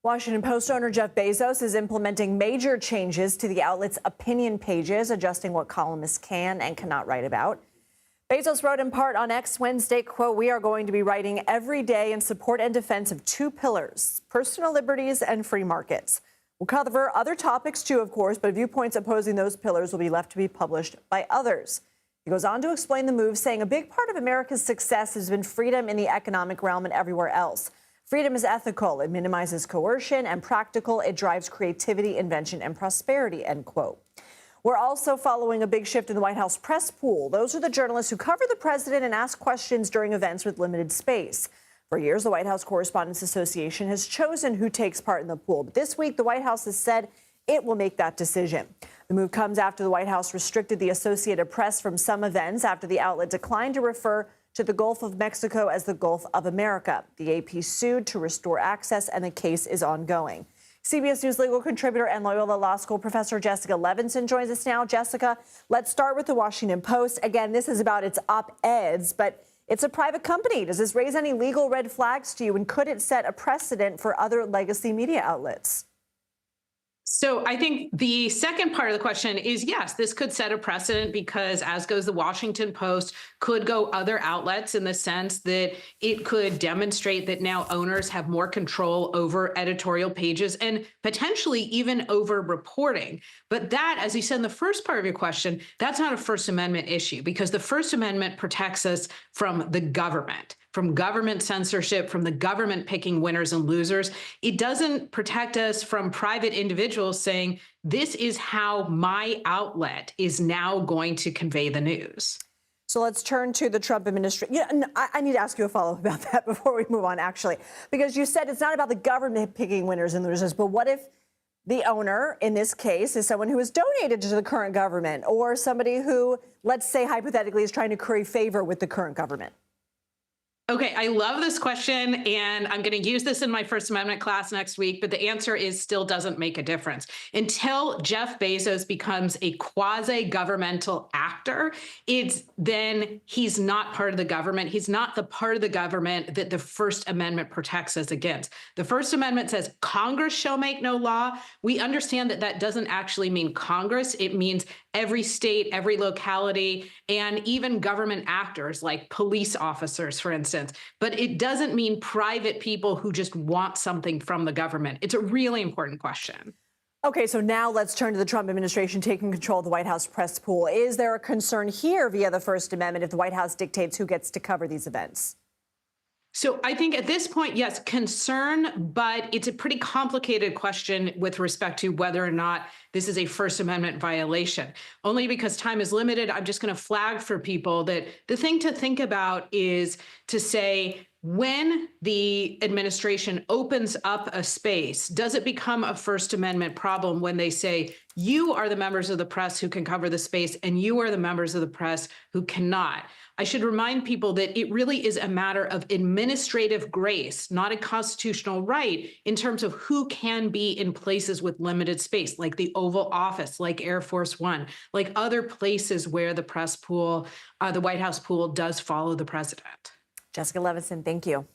Washington Post owner Jeff Bezos is implementing major changes to the outlet's opinion pages, adjusting what columnists can and cannot write about. Bezos wrote in part on X Wednesday, quote, "We are going to be writing every day in support and defense of two pillars, personal liberties and free markets. We'll cover other topics too, of course, but viewpoints opposing those pillars will be left to be published by others." He goes on to explain the move, saying a big part of America's success has been freedom in the economic realm and everywhere else. Freedom is ethical. It minimizes coercion, and practical. It drives creativity, invention, and prosperity, end quote. We're also following a big shift in the White House press pool. Those are the journalists who cover the president and ask questions during events with limited space. For years, the White House Correspondents Association has chosen who takes part in the pool. But this week, the White House has said it will make that decision. The move comes after the White House restricted the Associated Press from some events after the outlet declined to refer to the Gulf of Mexico as the Gulf of America. The AP sued to restore access, and the case is ongoing. CBS News legal contributor and Loyola Law School professor Jessica Levinson joins us now. Jessica, let's start with the Washington Post. Again, this is about its op-eds, but it's a private company. Does this raise any legal red flags to you, and could it set a precedent for other legacy media outlets? So I think the second part of the question is, yes, this could set a precedent because, as goes the Washington Post, could go other outlets in the sense that it could demonstrate that now owners have more control over editorial pages and potentially even over reporting. But that, as you said in the first part of your question, that's not a First Amendment issue because the First Amendment protects us from the government. From government censorship, from the government picking winners and losers. It doesn't protect us from private individuals saying, this is how my outlet is now going to convey the news. So let's turn to the Trump administration. Yeah, I need to ask you a follow-up about that before we move on, actually, because you said it's not about the government picking winners and losers, but what if the owner, in this case, is someone who has donated to the current government or somebody who, let's say, hypothetically, is trying to curry favor with the current government? Okay, I love this question, and I'm going to use this in my First Amendment class next week, but the answer is still doesn't make a difference. Until Jeff Bezos becomes a quasi-governmental actor, then he's not part of the government. He's not the part of the government that the First Amendment protects us against. The First Amendment says Congress shall make no law. We understand that that doesn't actually mean Congress. It means every state, every locality, and even government actors like police officers, for instance. But it doesn't mean private people who just want something from the government. It's a really important question. Okay, so now let's turn to the Trump administration taking control of the White House press pool. Is there a concern here via the First Amendment if the White House dictates who gets to cover these events? So I think at this point, yes, concern, but it's a pretty complicated question with respect to whether or not this is a First Amendment violation. Only because time is limited, I'm just going to flag for people that the thing to think about is to say, when the administration opens up a space, does it become a First Amendment problem when they say, you are the members of the press who can cover the space and you are the members of the press who cannot? I should remind people that it really is a matter of administrative grace, not a constitutional right, in terms of who can be in places with limited space, like the Oval Office, like Air Force One, like other places where the press pool, the White House pool does follow the president. Jessica Levinson, thank you.